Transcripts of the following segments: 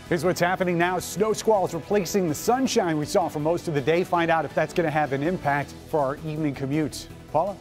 Here's what's happening now. Snow squalls replacing the sunshine we saw for most of the day. Find out if that's going to have an impact for our evening commutes. Paula?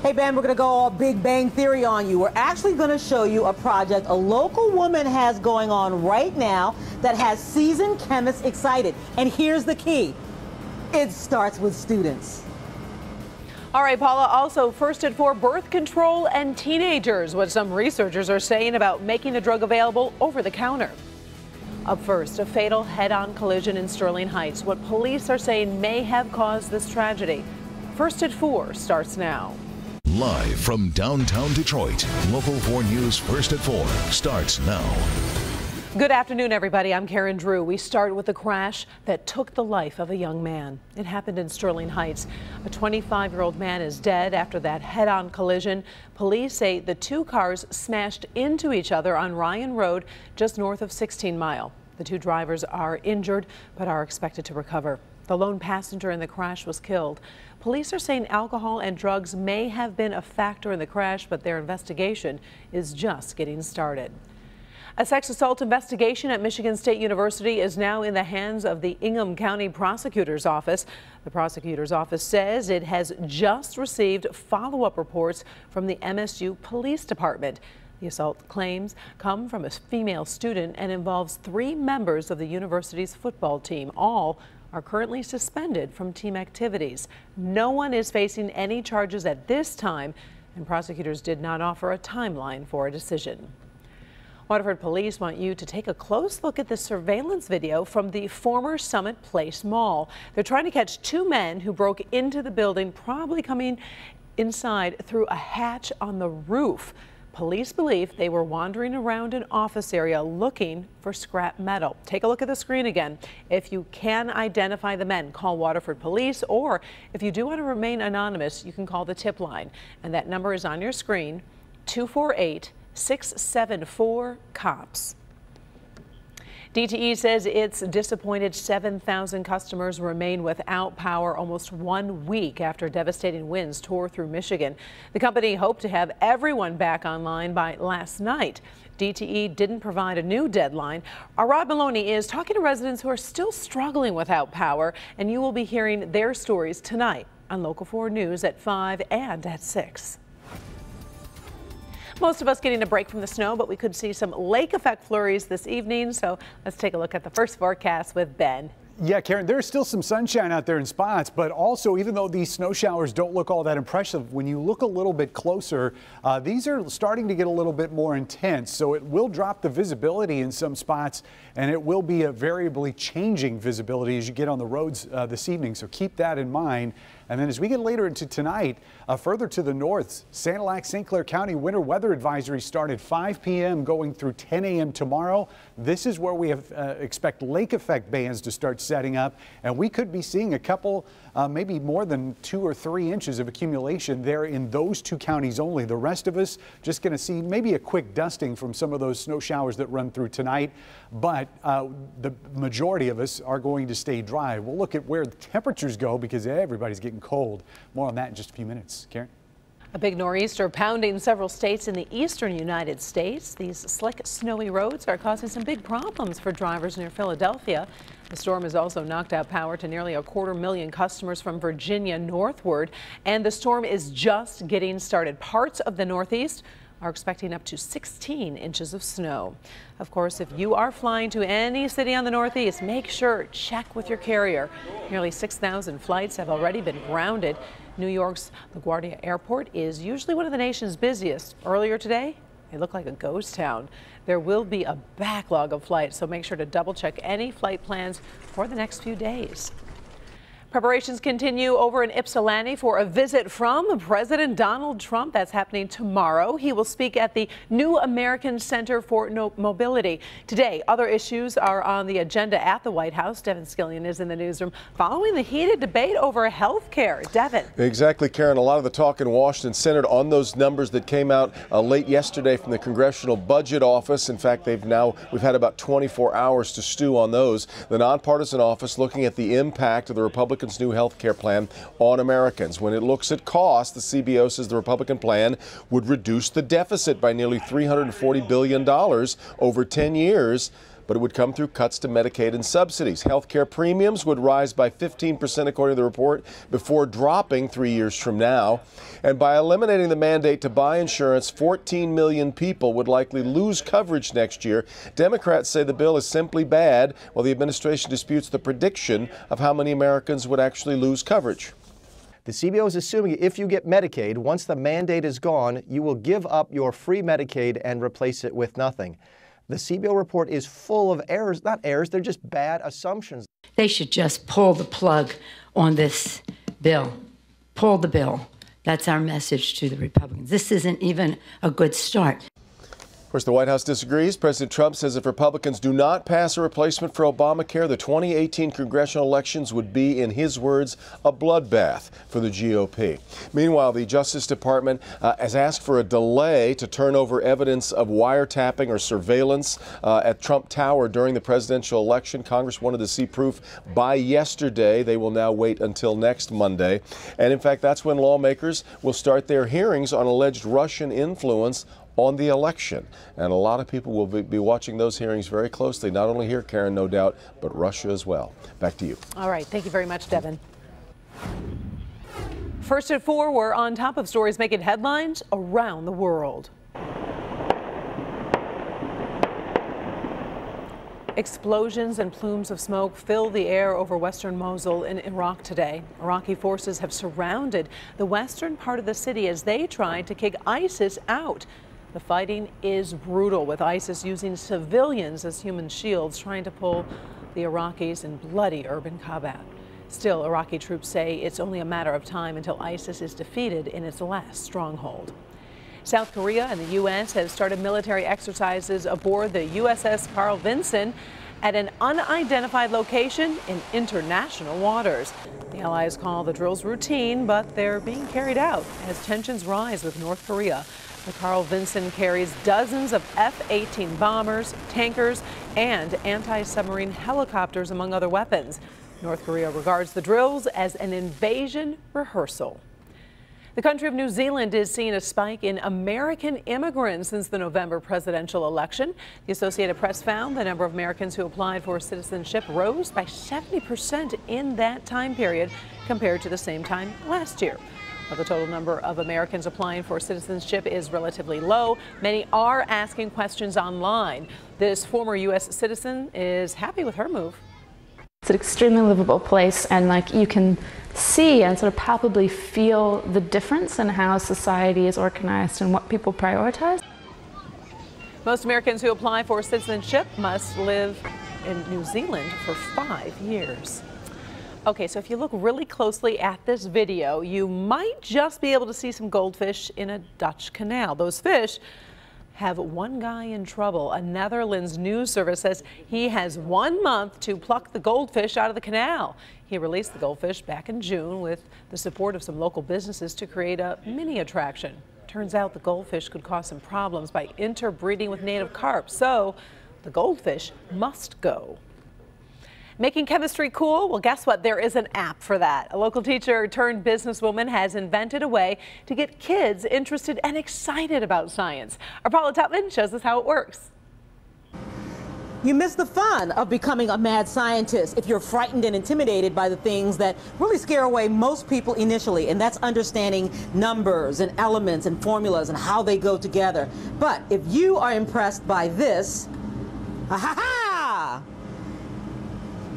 Hey, Ben, we're going to go all Big Bang Theory on you. We're actually going to show you a project a local woman has going on right now that has seasoned chemists excited. And here's the key. It starts with students. All right, Paula, also first at 4, birth control and teenagers, what some researchers are saying about making the drug available over the counter. Up first, a fatal head-on collision in Sterling Heights. What police are saying may have caused this tragedy. First at 4 starts now. Live from downtown Detroit, Local 4 News First at 4 starts now. Good afternoon, everybody. I'm Karen Drew. We start with a crash that took the life of a young man. It happened in Sterling Heights. A 25-year-old man is dead after that head-on collision. Police say the two cars smashed into each other on Ryan Road, just north of 16 Mile. The two drivers are injured, but are expected to recover. The lone passenger in the crash was killed. Police are saying alcohol and drugs may have been a factor in the crash, but their investigation is just getting started. A sex assault investigation at Michigan State University is now in the hands of the Ingham County Prosecutor's Office. The prosecutor's office says it has just received follow-up reports from the MSU Police Department. The assault claims come from a female student and involves 3 members of the university's football team. All are currently suspended from team activities. No one is facing any charges at this time, and prosecutors did not offer a timeline for a decision. Waterford police want you to take a close look at the surveillance video from the former Summit Place Mall. They're trying to catch 2 men who broke into the building, probably coming inside through a hatch on the roof. Police believe they were wandering around an office area looking for scrap metal. Take a look at the screen again. If you can identify the men, call Waterford Police, or if you do want to remain anonymous, you can call the tip line. And that number is on your screen, 248-674-COPS. DTE says its disappointed 7,000 customers remain without power almost 1 week after devastating winds tore through Michigan. The company hoped to have everyone back online by last night. DTE didn't provide a new deadline. Our Rod Maloney is talking to residents who are still struggling without power, and you will be hearing their stories tonight on Local 4 News at 5 and at 6. Most of us getting a break from the snow, but we could see some lake effect flurries this evening. So let's take a look at the first forecast with Ben. Yeah, Karen, there's still some sunshine out there in spots, but also, even though these snow showers don't look all that impressive, when you look a little bit closer, these are starting to get a little bit more intense. So it will drop the visibility in some spots, and it will be a variably changing visibility as you get on the roads this evening. So keep that in mind. And then as we get later into tonight, further to the north, Sanilac, St. Clair County winter weather advisory start at 5 p.m. going through 10 a.m. tomorrow. This is where we expect lake effect bands to start setting up, and we could be seeing a couple, maybe more than 2 or 3 inches of accumulation there in those 2 counties only. The rest of us just going to see maybe a quick dusting from some of those snow showers that run through tonight, but the majority of us are going to stay dry. We'll look at where the temperatures go because everybody's getting cold. More on that in just a few minutes. Karen? A big nor'easter pounding several states in the eastern United States. These slick, snowy roads are causing some big problems for drivers near Philadelphia. The storm has also knocked out power to nearly 250,000 customers from Virginia northward, and the storm is just getting started. Parts of the Northeast are expecting up to 16 inches of snow. Of course, if you are flying to any city on the Northeast, make sure check with your carrier. Nearly 6,000 flights have already been grounded. New York's LaGuardia Airport is usually one of the nation's busiest. Earlier today, it looked like a ghost town. There will be a backlog of flights, so make sure to double check any flight plans for the next few days. Preparations continue over in Ypsilanti for a visit from President Donald Trump. That's happening tomorrow. He will speak at the New American Center for Mobility. Today, other issues are on the agenda at the White House. Devin Skillion is in the newsroom following the heated debate over health care. Devin. Exactly, Karen. A lot of the talk in Washington centered on those numbers that came out late yesterday from the Congressional Budget Office. In fact, we've had about 24 hours to stew on those. The nonpartisan office looking at the impact of the Republican new health care plan on Americans. When it looks at cost, the CBO says the Republican plan would reduce the deficit by nearly $340 billion over 10 years. but it would come through cuts to Medicaid and subsidies. Healthcare premiums would rise by 15%, according to the report, before dropping 3 years from now. And by eliminating the mandate to buy insurance, 14 million people would likely lose coverage next year. Democrats say the bill is simply bad, while the administration disputes the prediction of how many Americans would actually lose coverage. The CBO is assuming if you get Medicaid, once the mandate is gone, you will give up your free Medicaid and replace it with nothing. The CBO report is full of errors, not errors, they're just bad assumptions. They should just pull the plug on this bill. Pull the bill. That's our message to the Republicans. This isn't even a good start. Of course, the White House disagrees. President Trump says if Republicans do not pass a replacement for Obamacare, the 2018 congressional elections would be, in his words, a bloodbath for the GOP. Meanwhile, the Justice Department has asked for a delay to turn over evidence of wiretapping or surveillance at Trump Tower during the presidential election. Congress wanted to see proof by yesterday. They will now wait until next Monday. And in fact, that's when lawmakers will start their hearings on alleged Russian influence on the election. And a lot of people will be watching those hearings very closely, not only here, Karen, no doubt, but Russia as well. Back to you. All right. Thank you very much, Devin. First at 4, we're on top of stories making headlines around the world. Explosions and plumes of smoke fill the air over western Mosul in Iraq today. Iraqi forces have surrounded the western part of the city as they try to kick ISIS out. The fighting is brutal, with ISIS using civilians as human shields, trying to pull the Iraqis in bloody urban combat. Still, Iraqi troops say it's only a matter of time until ISIS is defeated in its last stronghold. South Korea and the U.S. have started military exercises aboard the USS Carl Vinson at an unidentified location in international waters. The Allies call the drills routine, but they're being carried out as tensions rise with North Korea. The Carl Vinson carries dozens of F-18 bombers, tankers, and anti-submarine helicopters, among other weapons. North Korea regards the drills as an invasion rehearsal. The country of New Zealand is seeing a spike in American immigrants since the November presidential election. The Associated Press found the number of Americans who applied for citizenship rose by 70% in that time period compared to the same time last year. While the total number of Americans applying for citizenship is relatively low, many are asking questions online. This former U.S. citizen is happy with her move. It's an extremely livable place, and you can see and sort of palpably feel the difference in how society is organized and what people prioritize. Most Americans who apply for citizenship must live in New Zealand for 5 years. Okay, so if you look really closely at this video, you might just be able to see some goldfish in a Dutch canal. Those fish have one guy in trouble. A Netherlands news service says he has 1 month to pluck the goldfish out of the canal. He released the goldfish back in June with the support of some local businesses to create a mini attraction. Turns out the goldfish could cause some problems by interbreeding with native carp, so the goldfish must go. Making chemistry cool? Well, guess what? There is an app for that. A local teacher turned businesswoman has invented a way to get kids interested and excited about science. Our Paula Tutman shows us how it works. You miss the fun of becoming a mad scientist if you're frightened and intimidated by the things that really scare away most people initially, and that's understanding numbers and elements and formulas and how they go together. But if you are impressed by this,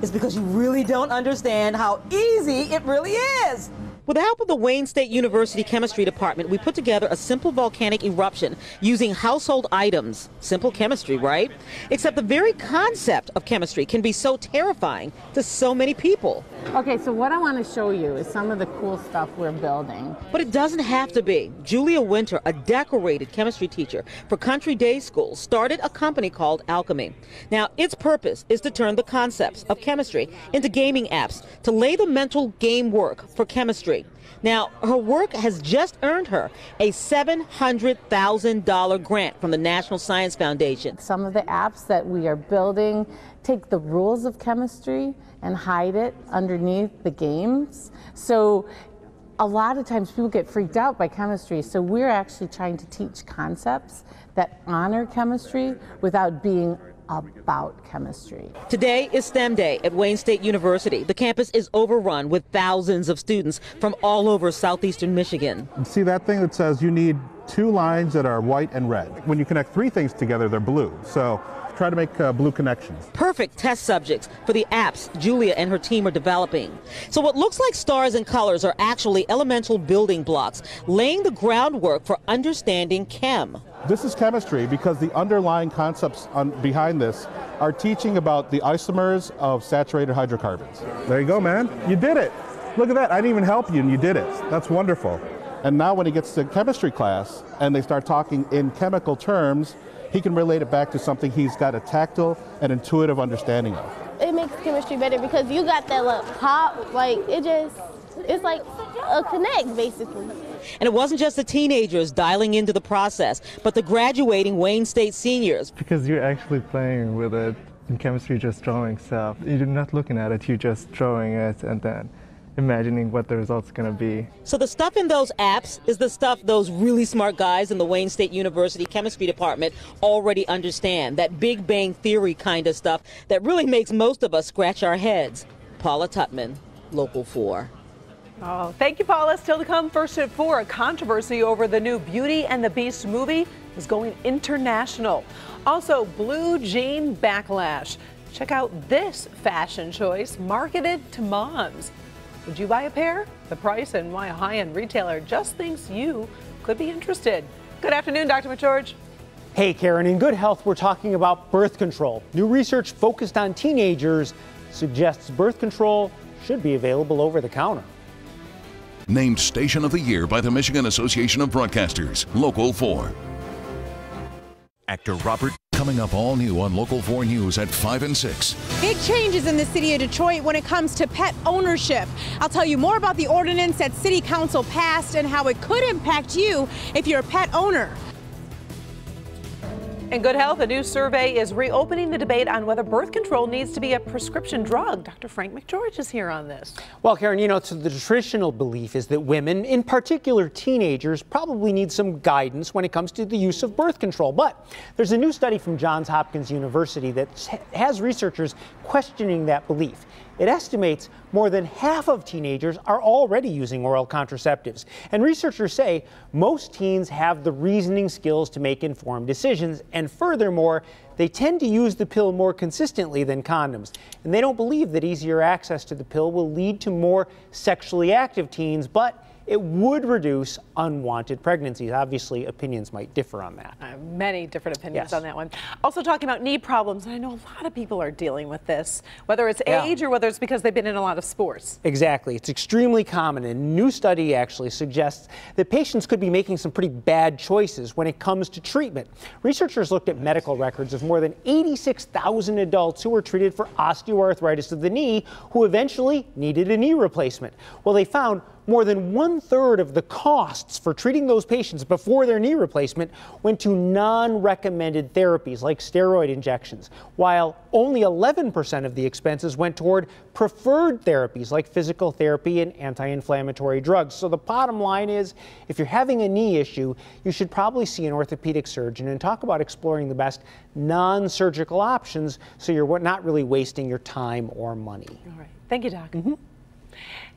it's because you really don't understand how easy it really is. With the help of the Wayne State University Chemistry Department, we put together a simple volcanic eruption using household items. Simple chemistry, right? Except the very concept of chemistry can be so terrifying to so many people. Okay, so what I want to show you is some of the cool stuff we're building. But it doesn't have to be. Julia Winter, a decorated chemistry teacher for Country Day School, started a company called Alchemy. Now, its purpose is to turn the concepts of chemistry into gaming apps, to lay the mental game work for chemistry. Now, her work has just earned her a $700,000 grant from the National Science Foundation. Some of the apps that we are building take the rules of chemistry and hide it underneath the games. So a lot of times people get freaked out by chemistry, so we're actually trying to teach concepts that honor chemistry without being about chemistry. Today is STEM Day at Wayne State University. The campus is overrun with thousands of students from all over southeastern Michigan. See that thing that says you need 2 lines that are white and red. When you connect 3 things together, they're blue. So try to make blue connections. Perfect test subjects for the apps Julia and her team are developing. So what looks like stars and colors are actually elemental building blocks, laying the groundwork for understanding chem. This is chemistry because the underlying concepts behind this are teaching about the isomers of saturated hydrocarbons. There you go, man. You did it. Look at that. I didn't even help you and you did it. That's wonderful. And now when he gets to chemistry class and they start talking in chemical terms, he can relate it back to something he's got a tactile and intuitive understanding of. It makes chemistry better because you got that little pop, like it's like a connect basically. And it wasn't just the teenagers dialing into the process, but the graduating Wayne State seniors. Because you're actually playing with it. In chemistry, just drawing stuff. You're not looking at it, you're just drawing it and then imagining what the result's going to be. So the stuff in those apps is the stuff those really smart guys in the Wayne State University chemistry department already understand. That Big Bang Theory kind of stuff that really makes most of us scratch our heads. Paula Tutman, Local 4. Oh, thank you, Paula. Still to come, first at 4, a controversy over the new Beauty and the Beast movie is going international. Also, blue jean backlash. Check out this fashion choice marketed to moms. Would you buy a pair? The price and why a high-end retailer just thinks you could be interested. Good afternoon, Dr. McGeorge. Hey, Karen. In Good Health, we're talking about birth control. New research focused on teenagers suggests birth control should be available over the counter. Named Station of the Year by the Michigan Association of Broadcasters, Local 4. Actor Robert, coming up all new on Local 4 News at 5 and 6. Big changes in the city of Detroit when it comes to pet ownership. I'll tell you more about the ordinance that City Council passed and how it could impact you if you're a pet owner. In Good Health, a new survey is reopening the debate on whether birth control needs to be a prescription drug. Dr. Frank McGeorge is here on this. Well, Karen, you know, so the traditional belief is that women, in particular teenagers, probably need some guidance when it comes to the use of birth control. But there's a new study from Johns Hopkins University that has researchers questioning that belief. It estimates more than half of teenagers are already using oral contraceptives. And researchers say most teens have the reasoning skills to make informed decisions. And furthermore, they tend to use the pill more consistently than condoms. And they don't believe that easier access to the pill will lead to more sexually active teens, but it would reduce unwanted pregnancies. Obviously, opinions might differ on that. Many different opinions on that one. Also talking about knee problems, and I know a lot of people are dealing with this, whether it's age or whether it's because they've been in a lot of sports. Exactly. It's extremely common. A new study actually suggests that patients could be making some pretty bad choices when it comes to treatment. Researchers looked at medical records of more than 86,000 adults who were treated for osteoarthritis of the knee who eventually needed a knee replacement. Well, they found more than 1/3 of the costs for treating those patients before their knee replacement went to non-recommended therapies like steroid injections, while only 11% of the expenses went toward preferred therapies like physical therapy and anti-inflammatory drugs. So the bottom line is, if you're having a knee issue, you should probably see an orthopedic surgeon and talk about exploring the best non-surgical options so you're not really wasting your time or money. All right. Thank you, Doc.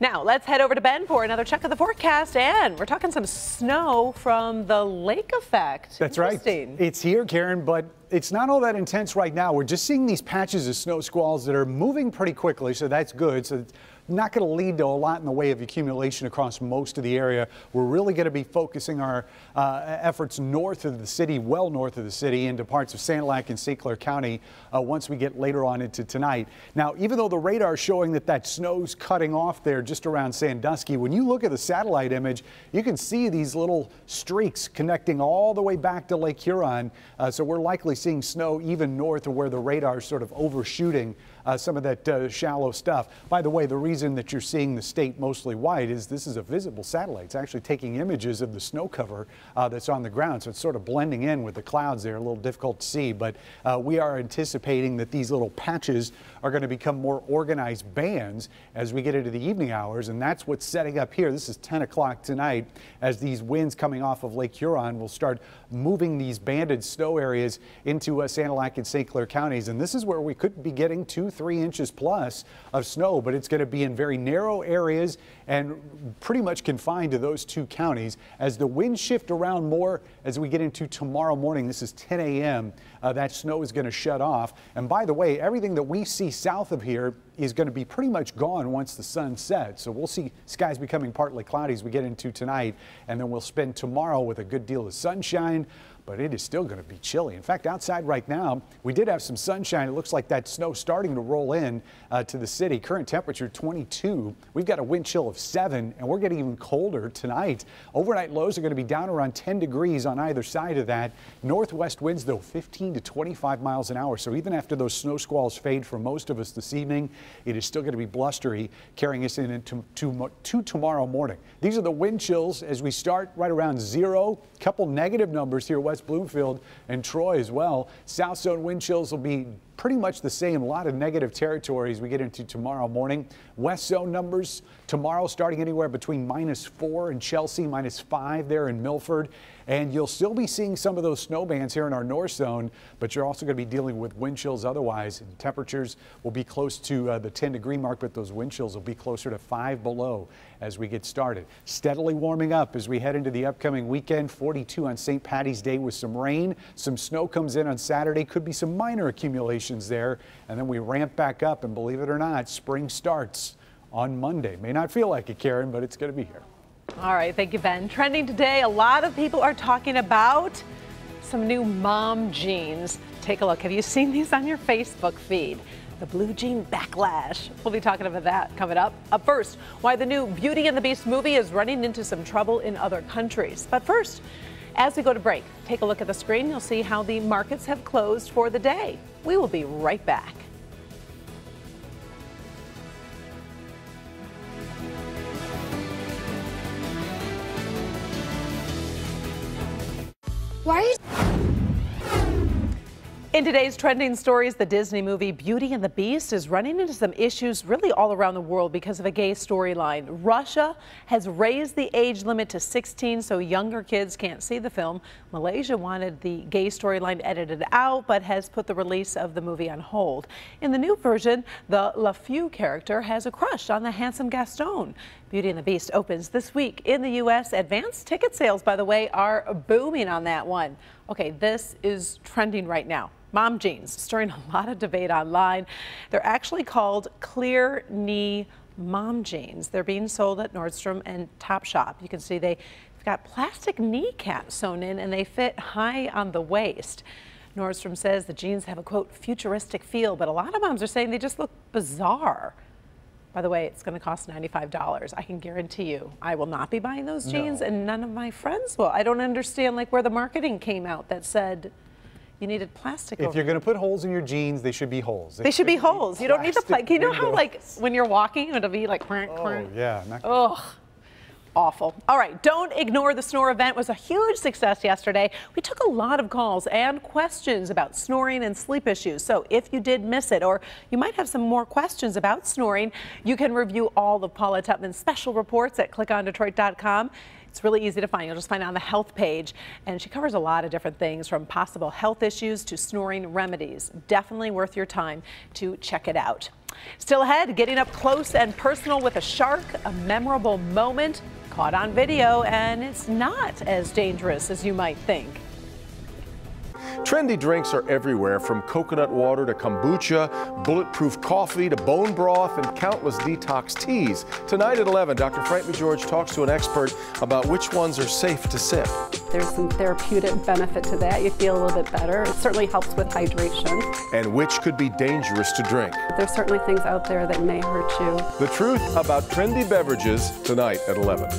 Now, let's head over to Ben for another check of the forecast, and we're talking some snow from the lake effect. That's right. It's here, Karen, but it's not all that intense right now. We're just seeing these patches of snow squalls that are moving pretty quickly, so that's good. So it's not going to lead to a lot in the way of accumulation across most of the area. We're really going to be focusing our efforts north of the city, well north of the city, into parts of Sanilac and St. Clair County once we get later on into tonight. Now, even though the radar is showing that snow's cutting off there just around Sandusky, when you look at the satellite image, you can see these little streaks connecting all the way back to Lake Huron. So we're likely seeing snow even north of where the radar is sort of overshooting some of that shallow stuff. By the way, the reason that you're seeing the state mostly white is this is a visible satellite. It's actually taking images of the snow cover that's on the ground, so it's sort of blending in with the clouds there, a little difficult to see, but we are anticipating that these little patches are going to become more organized bands as we get into the evening hours, and that's what's setting up here. This is 10 o'clock tonight as these winds coming off of Lake Huron will start moving these banded snow areas into Sanilac and St. Clair counties, and this is where we could be getting 2-3 inches plus of snow, but it's going to be in very narrow areas and pretty much confined to those two counties. As the winds shift around more as we get into tomorrow morning, this is 10 a.m., that snow is going to shut off. And by the way, everything that we see south of here is going to be pretty much gone once the sun sets. So we'll see skies becoming partly cloudy as we get into tonight, and then we'll spend tomorrow with a good deal of sunshine, but it is still going to be chilly. In fact, outside right now, we did have some sunshine. It looks like that snow starting to roll in to the city. Current temperature 22. We've got a wind chill of 7, and we're getting even colder tonight. Overnight lows are going to be down around 10 degrees on either side of that. Northwest winds, though, 15 to 25 miles an hour. So even after those snow squalls fade for most of us this evening, it is still going to be blustery, carrying us into tomorrow morning. These are the wind chills as we start right around 0. Couple negative numbers here, West Bloomfield and Troy as well. South zone wind chills will be pretty much the same. A lot of negative territory as we get into tomorrow morning. West zone numbers tomorrow starting anywhere between -4 in Chelsea, -5 there in Milford. And you'll still be seeing some of those snow bands here in our north zone, but you're also going to be dealing with wind chills otherwise. And temperatures will be close to the 10-degree mark, but those wind chills will be closer to 5 below as we get started. Steadily warming up as we head into the upcoming weekend. 42 on St. Patty's Day with some rain. Some snow comes in on Saturday. Could be some minor accumulations there. And then we ramp back up, and believe it or not, spring starts on Monday. May not feel like it, Karen, but it's going to be here. All right, thank you, Ben. Trending today, a lot of people are talking about some new mom jeans. Take a look. Have you seen these on your Facebook feed? The blue jean backlash. We'll be talking about that coming up. Up first, why the new Beauty and the Beast movie is running into some trouble in other countries. But first, as we go to break, take a look at the screen. You'll see how the markets have closed for the day. We will be right back. Why are you... In today's trending stories, the Disney movie Beauty and the Beast is running into some issues really all around the world because of a gay storyline. Russia has raised the age limit to 16 so younger kids can't see the film. Malaysia wanted the gay storyline edited out but has put the release of the movie on hold. In the new version, the LeFou character has a crush on the handsome Gaston. Beauty and the Beast opens this week in the U.S. Advanced ticket sales, by the way, are booming on that one. Okay, this is trending right now. Mom jeans, stirring a lot of debate online. They're actually called clear knee mom jeans. They're being sold at Nordstrom and Topshop. You can see they've got plastic kneecaps sewn in and they fit high on the waist. Nordstrom says the jeans have a, quote, futuristic feel, but a lot of moms are saying they just look bizarre. By the way, it's going to cost $95. I can guarantee you I will not be buying those jeans, and none of my friends will. I don't understand like where the marketing came out that said you needed plastic. If you're going to put holes in your jeans, they should be holes. They should be holes. You don't need the plastic. You know how like when you're walking, it'll be like crank, crank. Oh yeah. Ugh. Awful. All right, don't ignore the snore event. It was a huge success yesterday. We took a lot of calls and questions about snoring and sleep issues. So if you did miss it, or you might have some more questions about snoring, you can review all of Paula Tutman's special reports at clickondetroit.com. It's really easy to find. You'll just find it on the health page. And she covers a lot of different things from possible health issues to snoring remedies. Definitely worth your time to check it out. Still ahead, getting up close and personal with a shark, a memorable moment caught on video, and it's not as dangerous as you might think. Trendy drinks are everywhere, from coconut water to kombucha, bulletproof coffee to bone broth, and countless detox teas. Tonight at 11, Dr. Frank McGeorge talks to an expert about which ones are safe to sip. There's some therapeutic benefit to that. You feel a little bit better. It certainly helps with hydration. And which could be dangerous to drink. There's certainly things out there that may hurt you. The truth about trendy beverages tonight at 11.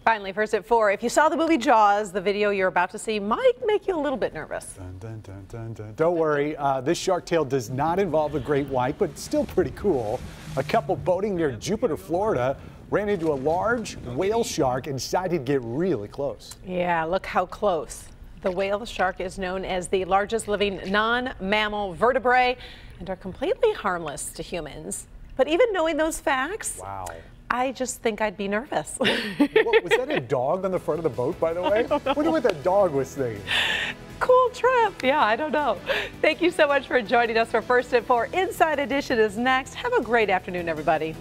Finally, first at 4, if you saw the movie Jaws, the video you're about to see might make you a little bit nervous. Dun, dun, dun, dun, dun. Don't worry, this shark tale does not involve a great white, but still pretty cool. A couple boating near Jupiter, Florida, ran into a large whale shark and decided to get really close. Yeah, look how close. The whale shark is known as the largest living non-mammal vertebrae and are completely harmless to humans. But even knowing those facts, wow, I just think I'd be nervous. Was that a dog on the front of the boat, by the way? I wonder what that dog was thinking. Cool trip. Yeah, I don't know. Thank you so much for joining us for First at 4. Inside Edition is next. Have a great afternoon, everybody.